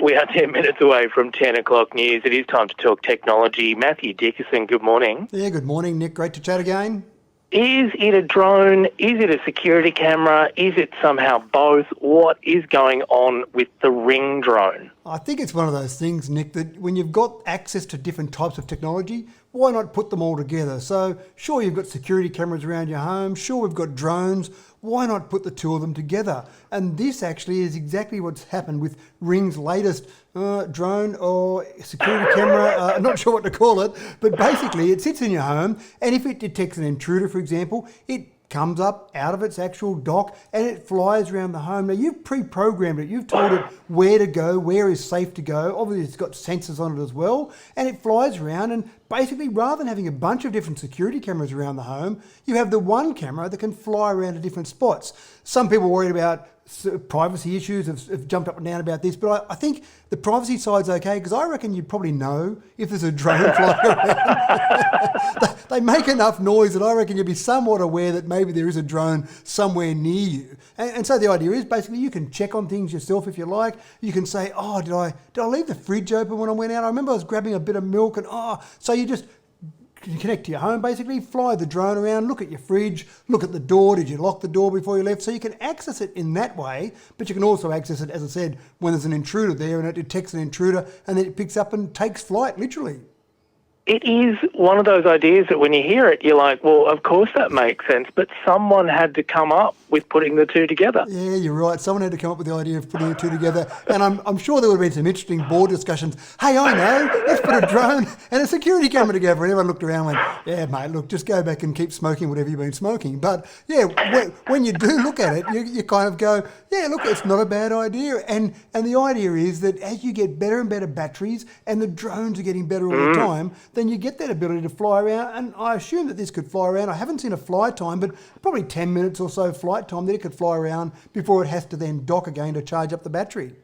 We are 10 minutes away from 10 o'clock news. It is time to talk technology. Matthew Dickerson, good morning. Yeah, good morning, Nick. Great to chat again. Is it a drone? Is it a security camera? Is it somehow both? What is going on with the Ring drone? I think it's one of those things, Nick, that when you've got access to different types of technology, why not put them all together? So, sure, you've got security cameras around your home. Sure, we've got drones. Why not put the two of them together? And this actually is exactly what's happened with Ring's latest drone or security camera. I'm not sure what to call it, but basically it sits in your home, and if it detects an intruder, for example, it comes up out of its actual dock and it flies around the home. Now, you've pre-programmed it. You've told it where to go, where is safe to go. Obviously, it's got sensors on it as well. And it flies around, and basically, rather than having a bunch of different security cameras around the home, you have the one camera that can fly around to different spots. Some people are worried about privacy issues have jumped up and down about this, but I think the privacy side's okay, because I reckon you'd probably know if there's a drone flying around. They make enough noise that I reckon you'd be somewhat aware that maybe there is a drone somewhere near you. And so the idea is basically you can check on things yourself if you like. You can say, oh, did I leave the fridge open when I went out? I remember I was grabbing a bit of milk, and so you just connect to your home, basically, fly the drone around, look at your fridge, look at the door, did you lock the door before you left? So you can access it in that way, but you can also access it, as I said, when there's an intruder there and it detects an intruder and then it picks up and takes flight, literally. It is one of those ideas that when you hear it, you're like, well, of course that makes sense, but someone had to come up with putting the two together. Yeah, you're right. Someone had to come up with the idea of putting the two together. And I'm sure there would have been some interesting board discussions. Hey, I know, let's put a drone and a security camera together. And everyone looked around and went, yeah, mate, look, just go back and keep smoking whatever you've been smoking. But yeah, when you do look at it, you kind of go, yeah, look, it's not a bad idea. And the idea is that as you get better and better batteries and the drones are getting better all the time, then you get that ability to fly around. And I assume that this could fly around. I haven't seen a fly time, but probably 10 minutes or so flight time that it could fly around before it has to then dock again to charge up the battery.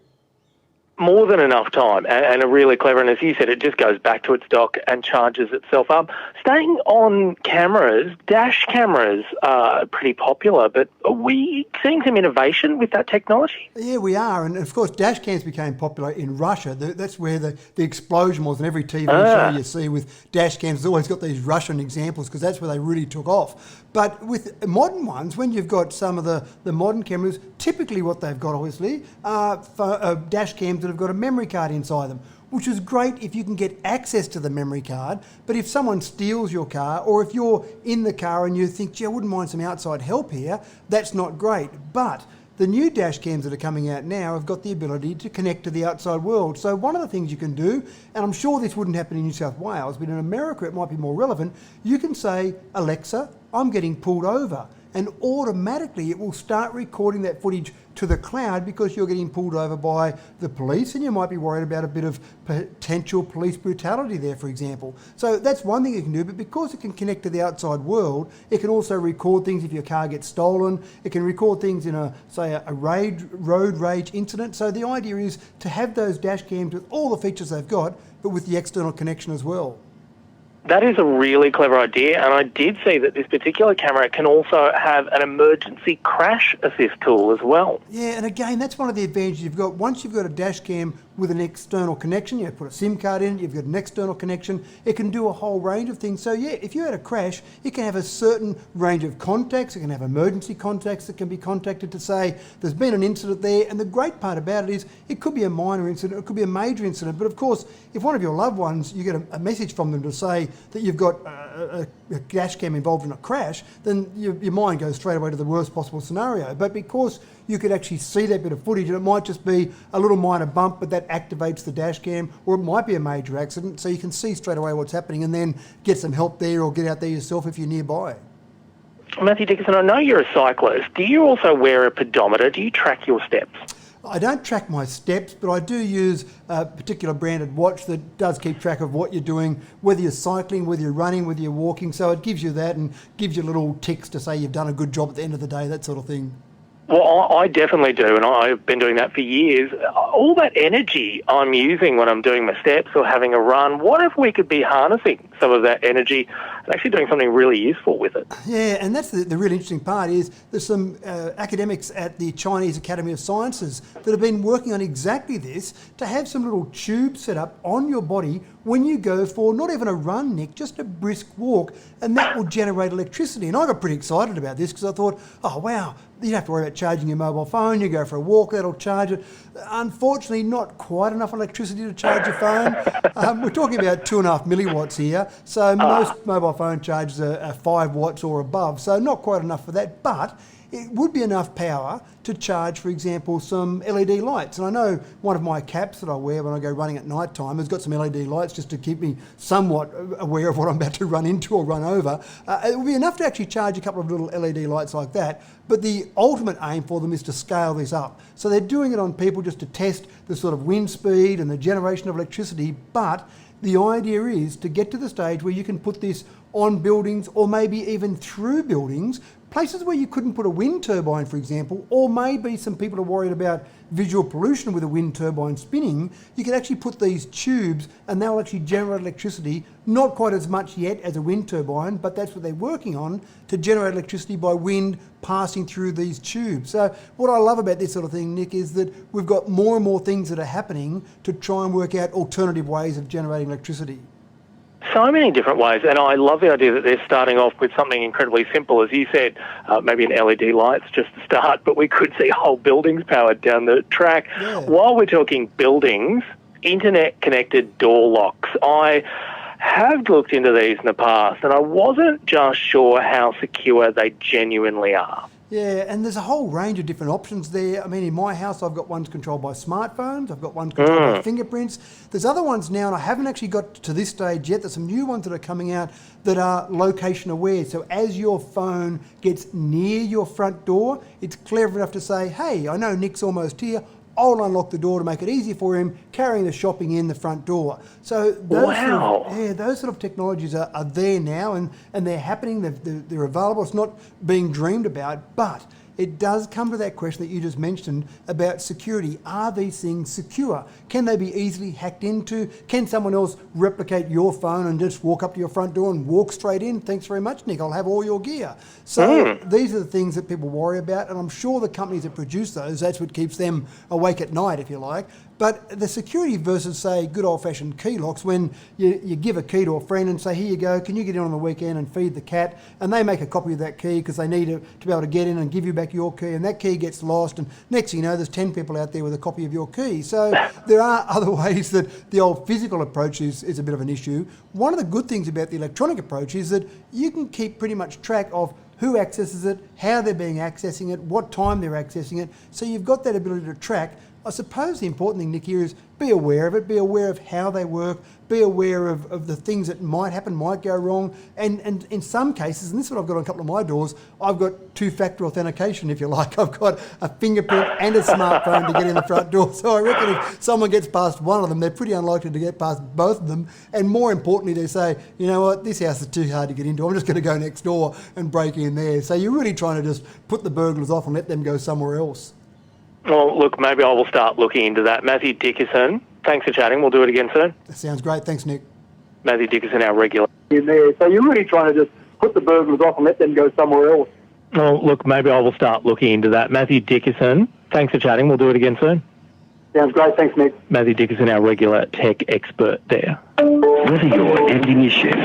More than enough time, and a really clever, and as you said, it just goes back to its dock and charges itself up. Staying on cameras, dash cameras are pretty popular, but are we seeing some innovation with that technology? Yeah, we are, and of course dash cams became popular in Russia. That's where the explosion was, and every TV show you see with dash cams has always got these Russian examples because that's where they really took off. But with modern ones, when you've got some of the modern cameras, typically what they've got, obviously, are dash cams that have got a memory card inside them, which is great if you can get access to the memory card. But if someone steals your car, or if you're in the car and you think, gee, I wouldn't mind some outside help here, that's not great. But the new dash cams that are coming out now have got the ability to connect to the outside world. So one of the things you can do, and I'm sure this wouldn't happen in New South Wales, but in America it might be more relevant, you can say, Alexa, I'm getting pulled over. And automatically it will start recording that footage to the cloud because you're getting pulled over by the police and you might be worried about a bit of potential police brutality there, for example. So that's one thing you can do, but because it can connect to the outside world, it can also record things if your car gets stolen. It can record things in a road rage incident. So the idea is to have those dash cams with all the features they've got, but with the external connection as well. That is a really clever idea, and I did see that this particular camera can also have an emergency crash assist tool as well. Yeah, and again, that's one of the advantages you've got. Once you've got a dash cam with an external connection, you put a SIM card in, you've got an external connection, it can do a whole range of things. So yeah, if you had a crash, it can have a certain range of contacts, it can have emergency contacts that can be contacted to say there's been an incident there, and the great part about it is it could be a minor incident, it could be a major incident, but of course, if one of your loved ones, you get a message from them to say that you've got a dash cam involved in a crash, then your mind goes straight away to the worst possible scenario. But because you could actually see that bit of footage, and it might just be a little minor bump, but that activates the dash cam, or it might be a major accident, so you can see straight away what's happening and then get some help there or get out there yourself if you're nearby. Matthew Dickerson, I know you're a cyclist. Do you also wear a pedometer? Do you track your steps? I don't track my steps, but I do use a particular branded watch that does keep track of what you're doing, whether you're cycling, whether you're running, whether you're walking. So it gives you that and gives you little ticks to say you've done a good job at the end of the day, that sort of thing. Well, I definitely do, and I've been doing that for years. All that energy I'm using when I'm doing my steps or having a run, what if we could be harnessing some of that energy and actually doing something really useful with it? Yeah, and that's the really interesting part is there's some academics at the Chinese Academy of Sciences that have been working on exactly this, to have some little tubes set up on your body when you go for not even a run, Nick, just a brisk walk, and that will generate electricity. And I got pretty excited about this because I thought, oh wow, you don't have to worry about charging your mobile phone, you go for a walk, that'll charge it. Unfortunately, not quite enough electricity to charge your phone. We're talking about 2.5 milliwatts here, so most mobile phone charges are 5 watts or above, so not quite enough for that, but it would be enough power to charge, for example, some LED lights. And I know one of my caps that I wear when I go running at night time has got some LED lights just to keep me somewhat aware of what I'm about to run into or run over. It would be enough to actually charge a couple of little LED lights like that. But the ultimate aim for them is to scale this up. So they're doing it on people just to test the sort of wind speed and the generation of electricity. But the idea is to get to the stage where you can put this on buildings or maybe even through buildings, places where you couldn't put a wind turbine, for example, or maybe some people are worried about visual pollution with a wind turbine spinning. You can actually put these tubes and they'll actually generate electricity, not quite as much yet as a wind turbine, but that's what they're working on, to generate electricity by wind passing through these tubes. So what I love about this sort of thing, Nick, is that we've got more and more things that are happening to try and work out alternative ways of generating electricity. So many different ways, and I love the idea that they're starting off with something incredibly simple, as you said, maybe an LED lights just to start, but we could see whole buildings powered down the track. Yeah. While we're talking buildings, internet-connected door locks. I have looked into these in the past, and I wasn't just sure how secure they genuinely are. Yeah, and there's a whole range of different options there. I mean, in my house, I've got ones controlled by smartphones. I've got ones controlled by fingerprints. There's other ones now, and I haven't actually got to this stage yet. There's some new ones that are coming out that are location aware. So as your phone gets near your front door, it's clever enough to say, hey, I know Nick's almost here. I'll unlock the door to make it easier for him, carrying the shopping in the front door. So those sort of technologies are there now, and they're happening, they're available. It's not being dreamed about, but it does come to that question that you just mentioned about security. Are these things secure? Can they be easily hacked into? Can someone else replicate your phone and just walk up to your front door and walk straight in? Thanks very much, Nick. I'll have all your gear. So these are the things that people worry about, and I'm sure the companies that produce those, that's what keeps them awake at night, if you like. But the security versus, say, good old-fashioned key locks, when you give a key to a friend and say, here you go, can you get in on the weekend and feed the cat? And they make a copy of that key because they need to be able to get in and give you back your key, and that key gets lost, and next thing you know, there's 10 people out there with a copy of your key. So there are other ways that the old physical approach is a bit of an issue. One of the good things about the electronic approach is that you can keep pretty much track of who accesses it, how they're being accessing it, what time they're accessing it. So you've got that ability to track. I suppose the important thing, Nick, here is be aware of it, be aware of how they work, be aware of the things that might happen, might go wrong. And in some cases, and this is what I've got on a couple of my doors, I've got two-factor authentication, if you like. I've got a fingerprint and a smartphone to get in the front door. So I reckon if someone gets past one of them, they're pretty unlikely to get past both of them. And more importantly, they say, you know what, this house is too hard to get into. I'm just going to go next door and break in there. So you're really trying to just put the burglars off and let them go somewhere else. Well, look, maybe I will start looking into that. Matthew Dickerson, thanks for chatting. We'll do it again soon. That sounds great. Thanks, Nick. Matthew Dickerson, our regular. In there. So you're really trying to just put the burglars off and let them go somewhere else. Well, look, maybe I will start looking into that. Matthew Dickerson, thanks for chatting. We'll do it again soon. Sounds great. Thanks, Nick. Matthew Dickerson, our regular tech expert there. Whether you're ending your shift,